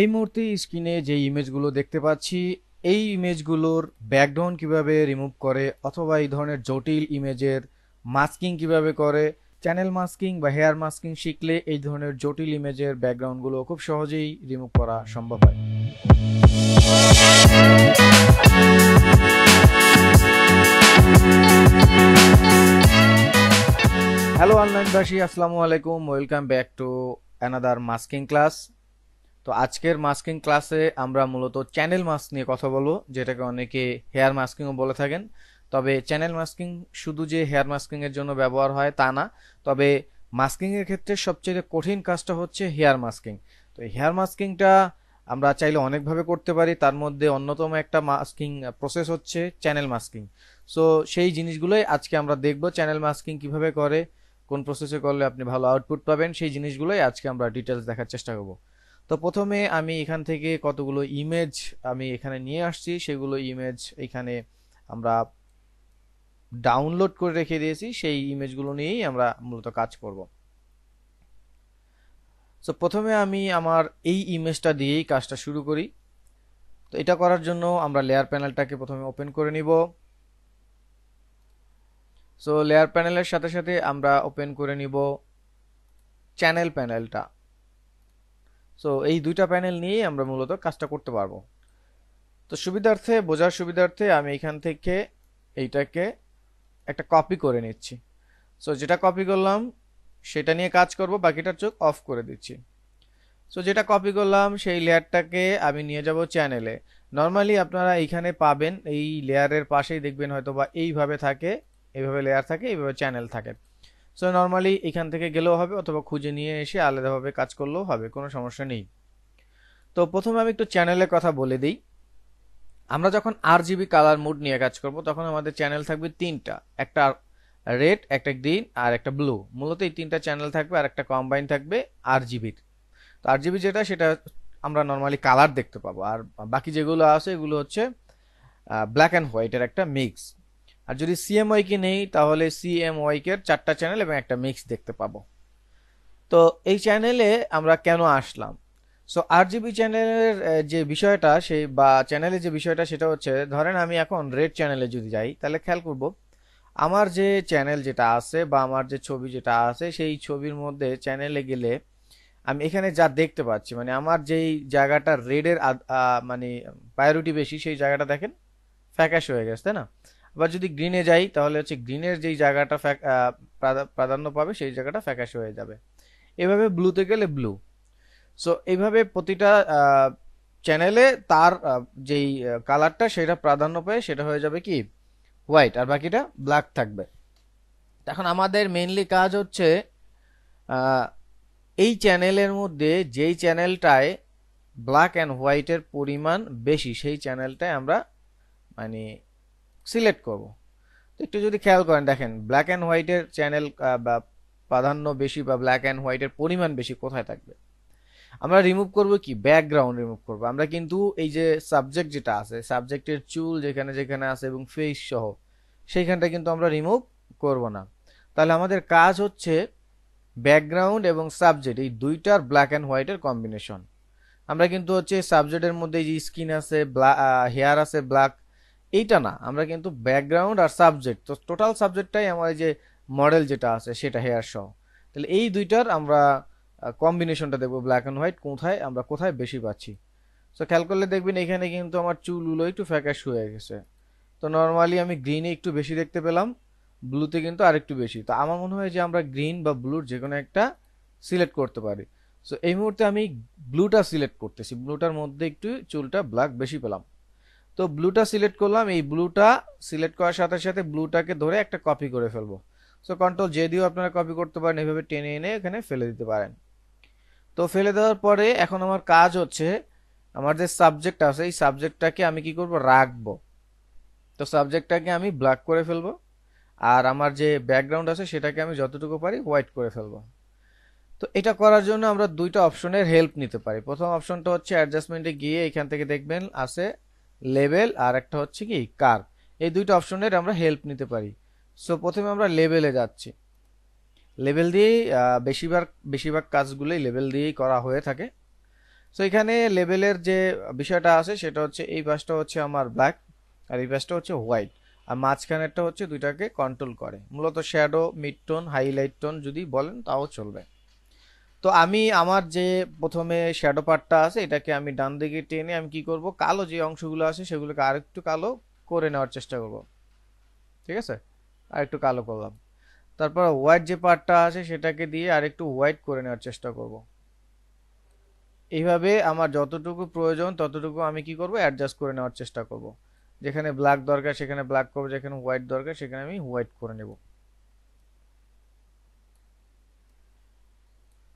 এই মুহূর্তে স্ক্রিনে যে ইমেজগুলো দেখতে পাচ্ছি, এই ইমেজগুলোর ব্যাকগ্রাউন্ড কিভাবে রিমুভ করে অথবা এই ধরনের জটিল ইমেজের মাস্কিং কিভাবে করে, চ্যানেল মাস্কিং বা হেয়ার মাস্কিং শিখলে এই ধরনের জটিল ইমেজের ব্যাকগ্রাউন্ডগুলো খুব সহজেই রিমুভ করা সম্ভব হয়। হ্যালো অনলাইনবাসী, আসসালামু আলাইকুম, welcome back to another masking class. তো আজকের মাস্কিং ক্লাসে আমরা মূলত চ্যানেল মাস্ক নিয়ে কথা বলবো, যেটাকে অনেকে হেয়ার মাস্কিংও বলে থাকেন। তবে চ্যানেল মাস্কিং শুধু যে হেয়ার মাস্কিং এর জন্য ব্যবহার হয় তা না, তবে মাস্কিং এর ক্ষেত্রে সবচেয়ে কঠিন কাজটা হচ্ছে হেয়ার মাস্কিং। তো এই হেয়ার মাস্কিংটা আমরা চাইলে অনেকভাবে করতে পারি, তার মধ্যে অন্যতম একটা মাস্কিং প্রসেস হচ্ছে চ্যানেল মাস্কিং। সো সেই জিনিসগুলোই আজকে আমরা দেখব, চ্যানেল মাস্কিং কিভাবে করে, কোন প্রসেসে করলে আপনি ভালো আউটপুট পাবেন, সেই জিনিসগুলোই আজকে আমরা ডিটেলস দেখার চেষ্টা করব। তো প্রথমে আমি এখান থেকে কতগুলো ইমেজ আমি এখানে নিয়ে আসছি, সেগুলো ইমেজ এখানে আমরা ডাউনলোড করে রেখে দিয়েছি, সেই ইমেজগুলো নিয়েই আমরা মূলত কাজ করব। সো প্রথমে আমি আমার এই ইমেজটা দিয়েই কাজটা শুরু করি। তো এটা করার জন্য আমরা লেয়ার প্যানেলটাকে প্রথমে ওপেন করে নিব। সো লেয়ার প্যানেলের সাথে সাথে আমরা ওপেন করে নিব চ্যানেল প্যানেলটা। সো এই দুইটা প্যানেল নিয়েই আমরা মূলত কাজটা করতে পারবো। তো সুবিধার্থে, বোঝার সুবিধার্থে আমি এখান থেকে এইটাকে একটা কপি করে নিচ্ছি। সো যেটা কপি করলাম সেটা নিয়ে কাজ করব, বাকিটা চোখ অফ করে দিচ্ছি। সো যেটা কপি করলাম সেই লেয়ারটাকে আমি নিয়ে যাব চ্যানেলে। নর্মালি আপনারা এইখানে পাবেন, এই লেয়ারের পাশেই দেখবেন হয়তো বা এইভাবে থাকে, এইভাবে লেয়ার থাকে, এইভাবে চ্যানেল থাকে। সো নর্মালি এখান থেকে গেলেও হবে অথবা খুঁজে নিয়ে এসে আলাদাভাবে কাজ করলেও হবে, কোনো সমস্যা নেই। তো প্রথমে আমি একটু চ্যানেলের কথা বলে দিই। আমরা যখন RGB কালার মুড নিয়ে কাজ করব তখন আমাদের চ্যানেল থাকবে তিনটা, একটা রেড, একটা গ্রিন আর একটা ব্লু। মূলত এই তিনটা চ্যানেল থাকবে আর একটা কম্বাইন থাকবে RGBর। তো RGB যেটা, সেটা আমরা নর্মালি কালার দেখতে পাবো, আর বাকি যেগুলো আছে এগুলো হচ্ছে ব্ল্যাক অ্যান্ড হোয়াইটের একটা মিক্স। আর যদি CMYK নেই তাহলে CMYK এর চারটা চ্যানেল এবং একটা মিক্স দেখতে পাবো। তো এই চ্যানেলে আমরা কেন আসলাম? সো RGB চ্যানেলের যে বিষয়টা, সেই বা চ্যানেলের যে বিষয়টা, সেটা হচ্ছে, ধরেন আমি এখন রেড চ্যানেলে যদি যাই তাহলে খেয়াল করব আমার যে চ্যানেল যেটা আছে বা আমার যে ছবি যেটা আছে, সেই ছবির মধ্যে চ্যানেলে গেলে আমি এখানে যা দেখতে পাচ্ছি, মানে আমার যেই জায়গাটা রেডের মানে প্রায়োরিটি বেশি, সেই জায়গাটা দেখেন ফ্যাকাশ হয়ে গেছে, তাই না? আবার যদি গ্রিনে যাই তাহলে হচ্ছে গ্রিনের যেই জায়গাটা প্রাধান্য পাবে সেই জায়গাটা ফ্যাকাশ হয়ে যাবে। এভাবে ব্লুতে গেলে ব্লু। সো এইভাবে প্রতিটা চ্যানেলে তার যেই কালারটা সেটা প্রাধান্য পায়, সেটা হয়ে যাবে কি হোয়াইট, আর বাকিটা ব্ল্যাক থাকবে। এখন আমাদের মেইনলি কাজ হচ্ছে এই চ্যানেলের মধ্যে যেই চ্যানেলটায় ব্ল্যাক অ্যান্ড হোয়াইটের পরিমাণ বেশি, সেই চ্যানেলটায় আমরা মানে সিলেক্ট করব। তো একটু যদি খেয়াল করেন, দেখেন ব্ল্যাক অ্যান্ড হোয়াইটের চ্যানেল বা প্রাধান্য বেশি বা ব্ল্যাক অ্যান্ড হোয়াইটের পরিমাণ বেশি কোথায় থাকবে? আমরা রিমুভ করব কি, ব্যাকগ্রাউন্ড রিমুভ করব। আমরা কিন্তু এই যে সাবজেক্ট যেটা আছে, সাবজেক্টের চুল যেখানে যেখানে আছে এবং ফেস সহ, সেইখানটা কিন্তু আমরা রিমুভ করব না। তাহলে আমাদের কাজ হচ্ছে ব্যাকগ্রাউন্ড এবং সাবজেক্ট এই দুইটার ব্ল্যাক অ্যান্ড হোয়াইটের কম্বিনেশন। আমরা কিন্তু হচ্ছে সাবজেক্টের মধ্যে যে স্কিন আছে, হেয়ার আছে ব্ল্যাক, এইটা না, আমরা কিন্তু ব্যাকগ্রাউন্ড আর সাবজেক্ট, তো টোটাল সাবজেক্টটাই আমার যে মডেল যেটা আছে সেটা হেয়ার সহ। তাহলে এই দুইটার আমরা কম্বিনেশনটা দেখবো, ব্ল্যাক অ্যান্ড হোয়াইট কোথায় আমরা কোথায় বেশি পাচ্ছি। সো খেয়াল করলে দেখবেন এখানে কিন্তু আমার চুলগুলো একটু ফ্যাকাশ হয়ে গেছে। তো নর্মালি আমি গ্রিনে একটু বেশি দেখতে পেলাম, ব্লুতে কিন্তু আরেকটু বেশি। তো আমার মনে হয় যে আমরা গ্রিন বা ব্লুর যে কোনো একটা সিলেক্ট করতে পারি। সো এই মুহূর্তে আমি ব্লুটা সিলেক্ট করতেছি, ব্লুটার মধ্যে একটু চুলটা ব্ল্যাক বেশি পেলাম। তো ব্লুটা সিলেক্ট করলাম, এই ব্লুটা সিলেক্ট করার সাথে সাথে ব্লুটাকে ধরে একটা কপি করে ফেলবো। সো কন্ট্রোল জে দিয়েও আপনারা কপি করতে পারেন, এভাবে টেনে এনে এখানে ফেলে দিতে পারেন। তো ফেলে দেওয়ার পরে এখন আমার কাজ হচ্ছে, আমার যে সাবজেক্ট আছে এই সাবজেক্টটাকে আমি কি করব, রাখবো। তো সাবজেক্টটাকে আমি ব্ল্যাক করে ফেলবো, আর আমার যে ব্যাকগ্রাউন্ড আছে সেটাকে আমি যতটুকু পারি হোয়াইট করে ফেলবো। তো এটা করার জন্য আমরা দুইটা অপশনের হেল্প নিতে পারি। প্রথম অপশনটা হচ্ছে অ্যাডজাস্টমেন্টে গিয়ে এখান থেকে দেখবেন আছে লেভেল, আর একটা হচ্ছে কি কার্ভ। এই দুইটা অপশনের আমরা হেল্প নিতে পারি। সো প্রথমে আমরা লেভেলে যাচ্ছি। লেভেল দিয়েই বেশিরভাগ বেশিরভাগ কাজগুলোই লেভেল দিয়েই করা হয়ে থাকে। সো এখানে লেভেলের যে বিষয়টা আছে সেটা হচ্ছে এই পাশটা হচ্ছে আমার ব্ল্যাক আর এই পাশটা হচ্ছে হোয়াইট, আর মাঝখানেরটা হচ্ছে দুইটাকে কন্ট্রোল করে, মূলত shadow, mid tone, highlight tone যদি বলেন তাও চলবে। তো আমি আমার যে প্রথমে শ্যাডো পার্টটা আছে এটাকে আমি ডান দিকে টেনে আমি কি করব, কালো যে অংশগুলো আছে সেগুলোকে আরেকটু কালো করে নেওয়ার চেষ্টা করব। ঠিক আছে, আরেকটু কালো করলাম। তারপর হোয়াইট যে পার্টটা আছে সেটাকে দিয়ে আরেকটু হোয়াইট করে নেওয়ার চেষ্টা করব। এইভাবে আমার যতটুকু প্রয়োজন ততটুকু আমি কি করব, অ্যাডজাস্ট করে নেওয়ার চেষ্টা করব। যেখানে ব্ল্যাক দরকার সেখানে ব্ল্যাক করব, যেখানে হোয়াইট দরকার সেখানে আমি হোয়াইট করে নেব।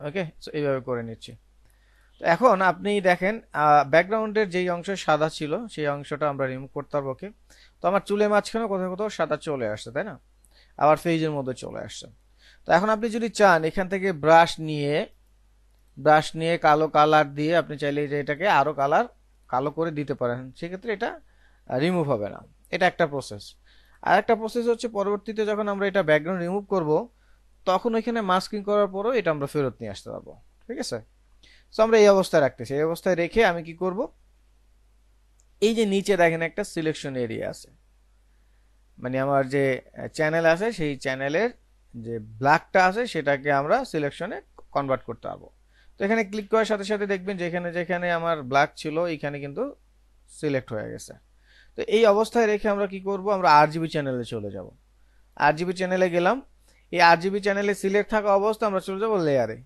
ওকে, সো এইভাবে করে নিচ্ছি। তো এখন আপনি দেখেন ব্যাকগ্রাউন্ডের যেই অংশ সাদা ছিল সেই অংশটা আমরা রিমুভ করতে পারবো। ওকে, তো আমার চুলের মাঝখানে কোথাও কোথাও সাদা চলে আসছে, তাই না? আবার ফেজের মধ্যে চলে আসছে। তো এখন আপনি যদি চান এখান থেকে ব্রাশ নিয়ে কালো কালার দিয়ে আপনি চাইলে যে এটাকে আরো কালো করে দিতে পারেন, সেক্ষেত্রে এটা রিমুভ হবে না। এটা একটা প্রসেস। আর একটা প্রসেস হচ্ছে পরবর্তীতে যখন আমরা এটা ব্যাকগ্রাউন্ড রিমুভ করব তখন ওইখানে মাস্কিং করার পরও এটা আমরা ফেরত নিয়ে আসতে পারবো। ঠিক আছে, সো আমরা এই অবস্থায় রাখতেছি। এই অবস্থায় রেখে আমি কি করব, এই যে নিচে দেখেন একটা সিলেকশন এরিয়া আছে, মানে আমার যে চ্যানেল আছে সেই চ্যানেলের যে ব্ল্যাকটা আছে সেটাকে আমরা সিলেকশনে কনভার্ট করতে পারবো। তো এখানে ক্লিক করার সাথে সাথে দেখবেন যেখানে যেখানে আমার ব্ল্যাক ছিল এখানে কিন্তু সিলেক্ট হয়ে গেছে। তো এই অবস্থায় রেখে আমরা কি করব, আমরা আরজিবি চ্যানেলে চলে যাব। আরজিবি চ্যানেলে গেলাম। এই আরজিবি চ্যানেলে সিলেক্ট থাকা অবস্থা আমরা চলে যাব লেয়ারে।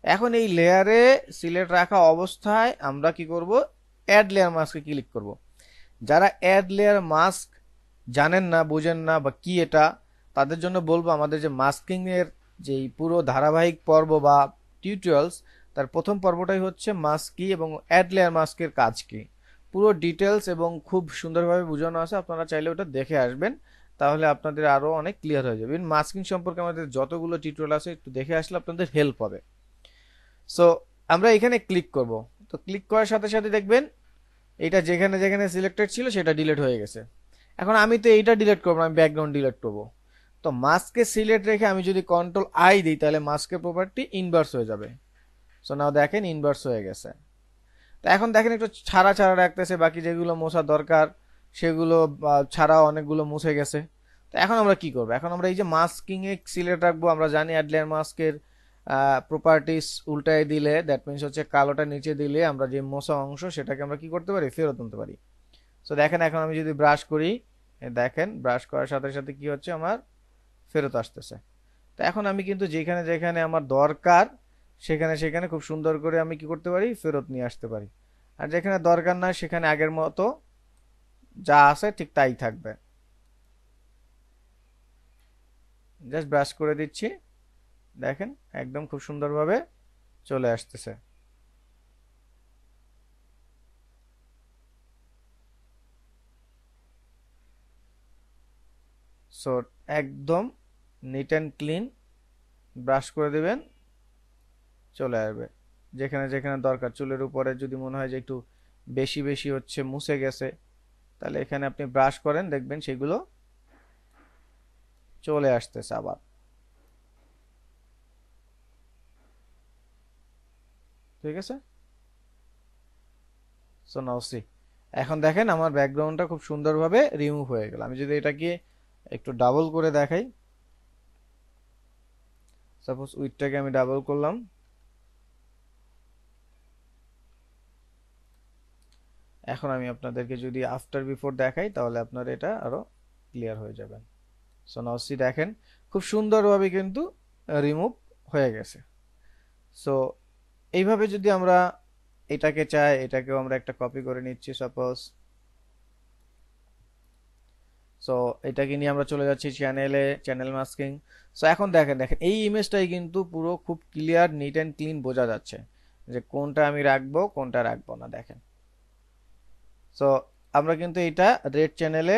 এখন এই লেয়ারে সিলেক্ট রাখা অবস্থায় আমরা কি করব, অ্যাড লেয়ার মাস্কে ক্লিক করব। যারা অ্যাড লেয়ার মাস্ক জানেন না, বুঝেন না বা কি এটা, তাদের জন্য বলবো আমাদের যে মাস্কিং এর যে পুরো ধারাবাহিক পর্ব বা টিউটোরিয়ালস, তার প্রথম পর্বটাই হচ্ছে মাস্ক কি এবং অ্যাড লেয়ার মাস্কের কাজ কি, পুরো ডিটেলস এবং খুব সুন্দরভাবে বোঝানো আছে। আপনারা চাইলে ওটা দেখে আসবেন, তাহলে আপনাদের আরো অনেক ক্লিয়ার হয়ে যাবে। মাস্কিং সম্পর্কে আমাদের যতগুলো টিউটোরিয়াল আছে একটু দেখে আসলে আপনাদের হেল্প হবে। সো আমরা এখানে ক্লিক করব। তো ক্লিক করার সাথে সাথে দেখবেন এটা যেখানে যেখানে সিলেক্টেড ছিল সেটা ডিলিট হয়ে গেছে। এখন আমি তো এইটা ডিলিট করবো না, আমি ব্যাকগ্রাউন্ড ডিলিট করবো। তো মাস্কে সিলেক্ট রেখে আমি যদি কন্ট্রোল আই দিই তাহলে মাস্কের প্রপার্টি ইনভার্স হয়ে যাবে। সো নাও দেখেন ইনভার্স হয়ে গেছে। তো এখন দেখেন একটু ছাড়া ছাড়া রাখতেছে, বাকি যেগুলো মোছা দরকার সেগুলো ছাড়া অনেকগুলো মুছে গেছে। তো এখন আমরা কি করবো, এখন আমরা এই যে মাস্কিং এ সিলেক্ট রাখবো। আমরা জানি অ্যাডলায়ার মাস্কের প্রপার্টিস উল্টায় দিলে দ্যাট মিনস হচ্ছে কালোটা নিচে দিলে আমরা যে মোছা অংশ সেটাকে আমরা কি করতে পারি, ফেরত আনতে পারি। সো দেখেন এখন আমি যদি ব্রাশ করি, দেখেন ব্রাশ করার সাথে সাথে কি হচ্ছে, আমার ফেরত আসতেছে। তো এখন আমি কিন্তু যেখানে যেখানে আমার দরকার সেখানে সেখানে খুব সুন্দর করে আমি কি করতে পারি, ফেরত নিয়ে আসতে পারি। আর যেখানে দরকার না সেখানে আগের মতো যা আছে ঠিক তাই থাকবে। জাস্ট ব্রাশ করে দিচ্ছি, দেখেন একদম খুব সুন্দরভাবে চলে আসতেছে। সো একদম নিট অ্যান্ড ক্লিন ব্রাশ করে দিবেন, চলে আসবে। যেখানে যেখানে দরকার, চুলের উপরে যদি মনে হয় যে একটু বেশি বেশি হচ্ছে, মুছে গেছে, তাহলে এখানে আপনি ব্রাশ করেন, দেখবেন সেগুলো চলে আসতেছে আবার। ঠিক আছে, সো নাও সি, এখন দেখেন আমার ব্যাকগ্রাউন্ডটা খুব সুন্দরভাবে রিমুভ হয়ে গেল। আমি যদি এটাকে একটু ডাবল করে দেখাই, সাপোজ উইডটাকে আমি ডাবল করলাম, এখন আমি আপনাদেরকে যদি আফটার বিফোর দেখাই তাহলে আপনার এটা আরো ক্লিয়ার হয়ে যাবেন। সো নাও সি, দেখেন খুব সুন্দরভাবে কিন্তু রিমুভ হয়ে গেছে। সো এইভাবে যদি আমরা এটাকে চাই, এটাকেও আমরা একটা কপি করে নিচ্ছি সাপোজ। সো এটাকে নিয়ে আমরা চলে যাচ্ছি চ্যানেলে, চ্যানেল মাস্কিং। সো এখন দেখেন দেখেন এই ইমেজটাই কিন্তু পুরো খুব ক্লিয়ার, নিট অ্যান্ড ক্লিন বোঝা যাচ্ছে যে কোনটা আমি রাখবো কোনটা রাখবো না। দেখেন, সো আমরা কিন্তু এটা রেড চ্যানেলে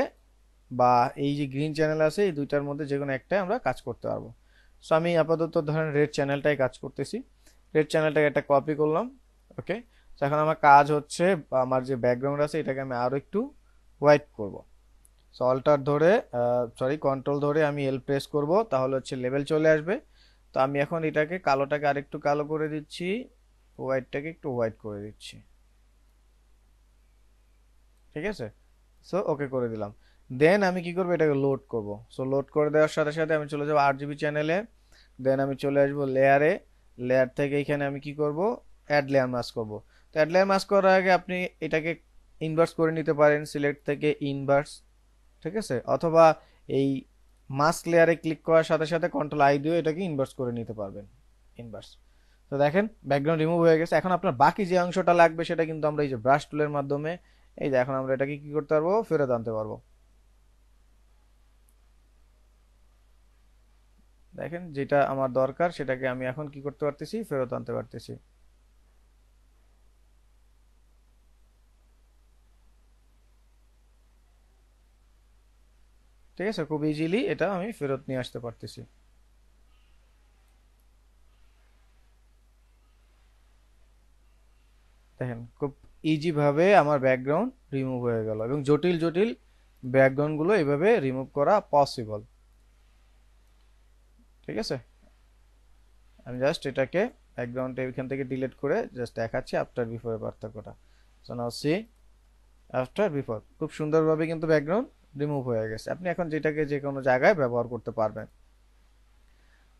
বা এই যে গ্রিন চ্যানেল আছে এই দুইটার মধ্যে যে কোনো একটা আমরা কাজ করতে পারবো। সো আমি আপাতত ধরেন রেড চ্যানেলটাই কাজ করতেছি। রেড চ্যানেলটাকে একটা কপি করলাম। ওকে, তো এখন আমার কাজ হচ্ছে আমার যে ব্যাকগ্রাউন্ড আছে এটাকে আমি আরো একটু হোয়াইট করব। সো অল্টার ধরে কন্ট্রোল ধরে আমি এল প্রেস করব, তাহলে হচ্ছে লেভেল চলে আসবে। তো আমি এখন এটাকে কালোটাকে আরেকটু কালো করে দিচ্ছি, হোয়াইটটাকে একটু হোয়াইট করে দিচ্ছি, ঠিক আছে। সো ওকে করে দিলাম। দেন আমি কি করব, এটাকে লোড করব। সো লোড করে দেওয়ার সাথে সাথে আমি চলে যাব আরজিবি চ্যানেলে। দেন আমি চলে আসব লেয়ারে। লেয়ার থেকে এখানে আমি কি করব, অ্যাড লেয়ার মাস্ক করব। তো অ্যাড লেয়ার মাস্ক করার আগে আপনি এটাকে ইনভার্স করে নিতে পারেন, সিলেক্ট থেকে ইনভার্স, ঠিক আছে, অথবা এই মাস্ক লেয়ারে ক্লিক করার সাথে সাথে কন্ট্রোল আই দিয়ে এটাকে ইনভার্স করে নিতে পারবেন, ইনভার্স। তো দেখেন ব্যাকগ্রাউন্ড রিমুভ হয়ে গেছে। এখন আপনার বাকি যে অংশটা লাগবে সেটা কিন্তু আমরা এই যে ব্রাশ টুলের মাধ্যমে, এই যে এখন আমরা এটাকে কি করতে পারবো, ফেরত আনতে পারবো। দেখেন যেটা আমার দরকার সেটাকে আমি এখন কি করতে পারতেছি, ফেরত আনতে পারতেছি। ঠিক আছে, খুব ইজিলি এটা আমি ফেরত নিয়ে আসতে পারতেছি। দেখেন খুব ইজি ভাবে আমার ব্যাকগ্রাউন্ড রিমুভ হয়ে গেল, এবং জটিল জটিল ব্যাকগ্রাউন্ড গুলো এইভাবে রিমুভ করা পসিবল। ঠিক আছে, আমি জাস্ট এটাকে ব্যাকগ্রাউন্ডটা এখান থেকে ডিলিট করে জাস্ট দেখাচ্ছি আফটার বিফোরের পার্থক্যটা। So now see after before, খুব সুন্দরভাবে কিন্তু ব্যাকগ্রাউন্ড রিমুভ হয়ে গেছে। আপনি এখন যেটাকে যে কোনো জায়গায় ব্যবহার করতে পারবেন।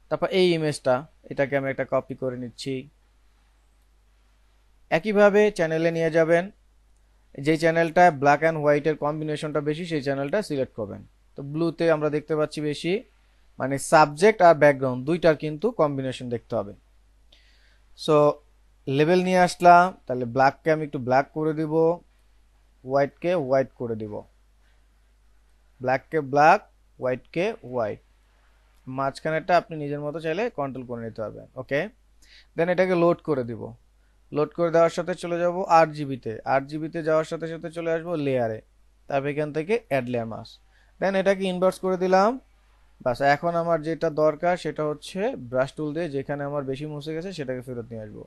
তারপর এই ইমেজটা, এটাকে আমি একটা কপি করে নিচ্ছি। একইভাবে চ্যানেলে নিয়ে যাবেন, যে চ্যানেলটা ব্ল্যাক অ্যান্ড হোয়াইটের কম্বিনেশনটা বেশি সেই চ্যানেলটা সিলেক্ট করবেন। তো ব্লুতে আমরা দেখতে পাচ্ছি বেশি, মানে সাবজেক্ট আর ব্যাকগ্রাউন্ড দুইটার কিন্তু কম্বিনেশন দেখতে হবে। সো লেভেল নিয়ে আসলাম, তাহলে ব্ল্যাককে আমি একটু ব্ল্যাক করে দিব, হোয়াইটকে হোয়াইট করে দিব, ব্ল্যাককে ব্ল্যাক, হোয়াইটকে হোয়াইট। মাঝখানেরটা আপনি নিজের মতো চাইলে কন্ট্রোল করে নিতে পারবেন। ওকে, দেন এটাকে লোড করে দিব। লোড করে দেওয়ার সাথে চলে যাব আরজিবিতে, আরজিবিতে যাওয়ার সাথে সাথে চলে আসবো লেয়ারে, তারপর এখান থেকে অ্যাড লেয়ার মাস্ক। দেন এটাকে ইনভার্স করে দিলাম। বাস এখন আমার যেটা দরকার সেটা হচ্ছে ব্রাশ টুল দিয়ে যেখানে আমার বেশি মুছে গেছে সেটাকে ফেরত নিয়ে আসবো।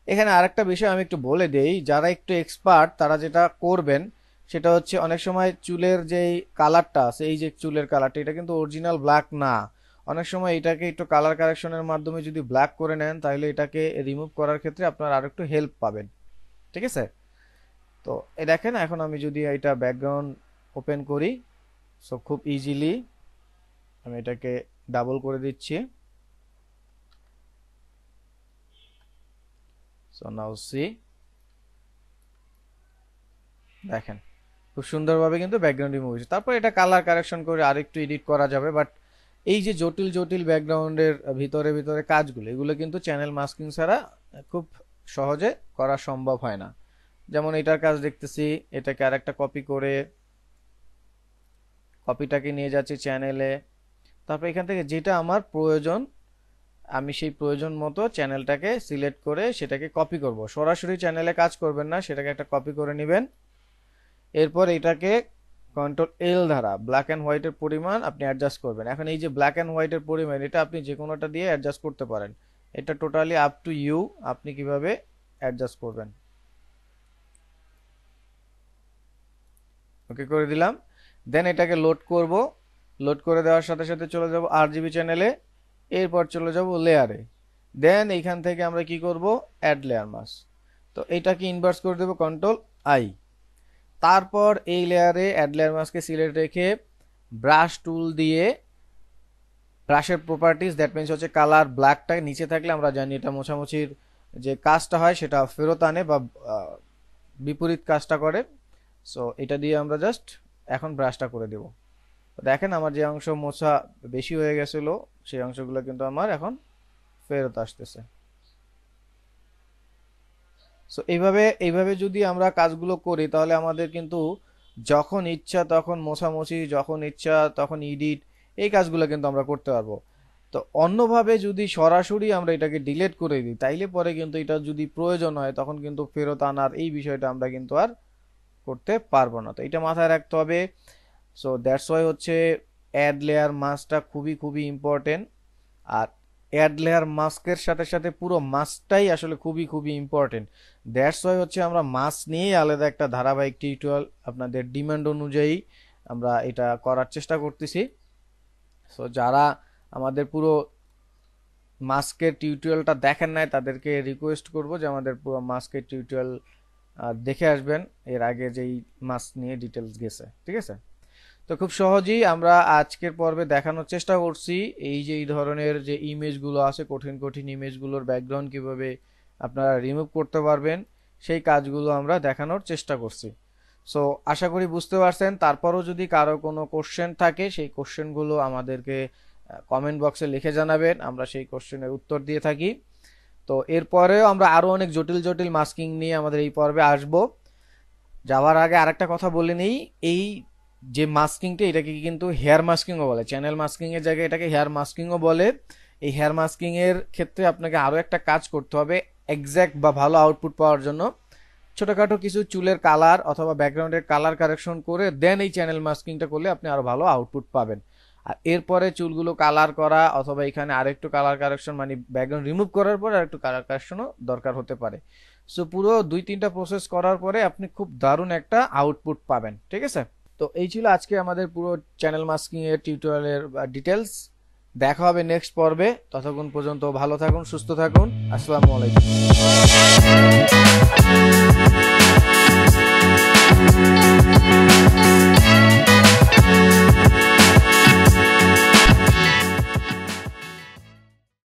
এখানে আরেকটা বিষয় আমি একটু বলে দেই, যারা একটু এক্সপার্ট তারা যেটা করবেন সেটা হচ্ছে অনেক সময় চুলের যেই কালারটা আছে, এই যে চুলের কালারটা, এটা কিন্তু অরিজিনাল ব্ল্যাক না। অনেক সময় এটাকে একটু কালার কারেকশনের মাধ্যমে যদি ব্ল্যাক করে নেন তাহলে এটাকে রিমুভ করার ক্ষেত্রে আপনার আরো একটু হেল্প পাবেন। ঠিক আছে, তো এই দেখেন এখন আমি যদি এটা ব্যাকগ্রাউন্ড ওপেন করি, সো খুব ইজিলি আমি এটাকে ডাবল করে দিচ্ছি। সো নাও সি, দেখেন খুব সুন্দরভাবে কিন্তু ব্যাকগ্রাউন্ড রিমুভ হয়েছে। তারপর এটা কালার কারেকশন করে আরেকটু এডিট করা যাবে, বাট এই যে জটিল জটিল ব্যাকগ্রাউন্ডের ভিতরে ভিতরে কাজগুলো, এগুলো কিন্তু চ্যানেল মাস্কিং ছাড়া খুব সহজে করা সম্ভব হয় না। যেমন এটার কাজ দেখতেছি, এটাকে আরেকটা কপি করে, কপিটাকে নিয়ে যাচ্ছি চ্যানেলে। তারপর এখান থেকে যেটা আমার প্রয়োজন আমি সেই প্রয়োজন মতো চ্যানেলটাকে সিলেক্ট করে সেটাকে কপি করব। সরাসরি চ্যানেলে কাজ করবেন না, সেটাকে একটা কপি করে নেবেন। এরপর এটাকে কন্ট্রোল এল দ্বারা ব্ল্যাক অ্যান্ড হোয়াইটের পরিমাণ আপনি অ্যাডজাস্ট করবেন। এখন এই যে ব্ল্যাক অ্যান্ড হোয়াইটের পরিমাণ, এটা আপনি যে কোনোটা দিয়ে অ্যাডজাস্ট করতে পারেন। এটা টোটালি আপ টু ইউ, আপনি কিভাবে অ্যাডজাস্ট করবেন। ওকে করে দিলাম। দেন এটাকে লোড করব। লোড করে দেওয়ার সাথে সাথে চলে যাব আরজিবি চ্যানেলে, এরপর চলে যাব লেয়ারে। দেন এইখান থেকে আমরা কি করব, অ্যাড লেয়ার মাস্ক। তো এটাকে ইনভার্স করে দেব কন্ট্রোল আই। তারপর এই লেয়ারে অ্যাড লেয়ার মাস্ককে সিলেক্ট রেখে ব্রাশ টুল দিয়ে ব্রাশের প্রপার্টিজ, দ্যাট মিনস হচ্ছে কালার ব্ল্যাকটা নিচে থাকলে আমরা জানি এটা মোছামুছির যে কাজটা হয় সেটা ফেরত আনে বা বিপরীত কাজটা করে। সো এটা দিয়ে আমরা জাস্ট এখন ব্রাশটা করে দেব। দেখেন আমার যে অংশ মোছা বেশি হয়ে গেছিল সেই অংশগুলো কিন্তু আমার এখন ফেরত আসতেছে। সো এইভাবে এইভাবে যদি আমরা কাজগুলো করি তাহলে আমাদের কিন্তু যখন ইচ্ছা তখন মোছামুছি, যখন ইচ্ছা তখন এডিট, এই কাজগুলো কিন্তু আমরা করতে পারবো। তো অন্যভাবে যদি সরাসরি আমরা এটাকে ডিলিট করে দিই তাইলে পরে কিন্তু এটা যদি প্রয়োজন হয় তখন কিন্তু ফেরত আনার এই বিষয়টা আমরা কিন্তু আর করতে পারবো না। তো এটা মাথায় রাখতে হবে। সো দ্যাটস ওয়াই হচ্ছে অ্যাড লেয়ার মাস্কটা খুবই খুবই ইম্পর্টেন্ট। আর অ্যাড লেয়ার মাস্কের সাথে সাথে পুরো মাস্কটাই আসলে খুবই খুবই ইম্পর্টেন্ট। দ্যাটস ওয়াই হচ্ছে আমরা মাস্ক নিয়ে আলাদা একটা ধারাবাহিক টিউটোরিয়াল আপনাদের ডিমান্ড অনুযায়ী আমরা এটা করার চেষ্টা করতেছি। সো যারা আমাদের পুরো মাস্কের টিউটোরিয়ালটা দেখেন নাই তাদেরকে রিকোয়েস্ট করব যে আমাদের পুরো মাস্কের টিউটোরিয়াল দেখে আসবেন, এর আগে যেই মাস্ক নিয়ে ডিটেলস গেছে। ঠিক আছে, তো খুব সহজেই আমরা আজকের পর্বে দেখানোর চেষ্টা করছি এই যে এই ধরনের যে ইমেজগুলো আছে, কঠিন কঠিন ইমেজগুলোর ব্যাকগ্রাউন্ড কিভাবে আপনারা রিমুভ করতে পারবেন সেই কাজগুলো আমরা দেখানোর চেষ্টা করছি। সো আশা করি বুঝতে পারছেন। তারপরও যদি কারো কোনো কোশ্চেন থাকে সেই কোশ্চেনগুলো আমাদেরকে কমেন্ট বক্সে লিখে জানাবেন, আমরা সেই কোশ্চেনের উত্তর দিয়ে থাকি। তো এরপরেও আমরা আরো অনেক জটিল জটিল মাস্কিং নিয়ে আমাদের এই পর্বে আসব। যাওয়ার আগে আরেকটা কথা বলে নেই, এই যে মাস্কিংটা এটাকে কিন্তু হেয়ার মাস্কিংও বলে, চ্যানেল মাস্কিং এর জায়গায় এটাকে হেয়ার মাস্কিংও বলে। এই হেয়ার মাস্কিং এর ক্ষেত্রে আপনাকে আরো একটা কাজ করতে হবে এক্স্যাক্ট বা ভালো আউটপুট পাওয়ার জন্য। ছোটখাটো কিছু চুলের কালার অথবা ব্যাকগ্রাউন্ডের কালার কারেকশন করে দেন এই চ্যানেল মাস্কিংটা করলে আপনি আরো ভালো আউটপুট পাবেন। আর এরপরে চুলগুলো কালার করা অথবা এখানে আরেকটু কালার কারেকশন মানে ব্যাকগ্রাউন্ড রিমুভ করার পরে আরেকটু কালার কারেকশনও দরকার হতে পারে। সো পুরো 2-3টা প্রসেস করার পরে আপনি খুব দারুণ একটা আউটপুট পাবেন। ঠিক আছে, তো এই ছিল আজকে আমাদের পুরো চ্যানেল মাস্কিং এর টিউটোরিয়ালের ডিটেলস। দেখা হবে নেক্সট পর্বে, ততক্ষণ পর্যন্ত ভালো থাকুন, সুস্থ থাকুন। আসসালামু আলাইকুম।